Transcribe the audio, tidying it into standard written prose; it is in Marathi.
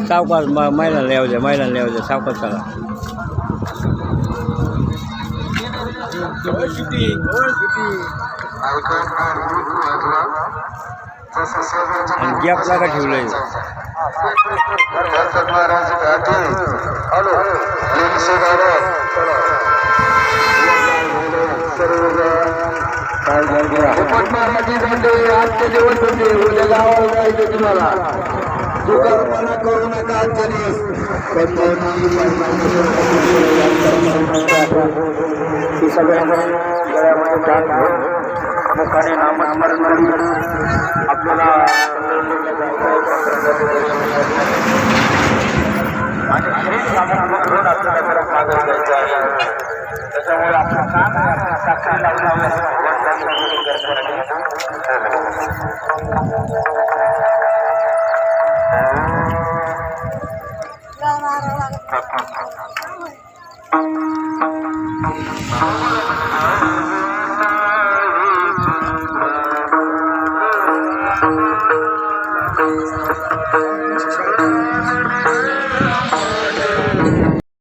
सावकाश महिलांना येऊ द्या, महिलांना येऊ द्या, सावकाश चला. आणि गॅप लागा ठेवलंय. आजचे जेवण म्हणजे उद्या गावाला जायचं तुम्हाला. दुकानपणा करू नका आजच्या दिवस. मुखाने नामस्मरण करून आपल्याला आणि आपल्याला मागे जायचं आहे. त्याच्यामुळे आपलं काम साखरी लावण्यावर Thank you.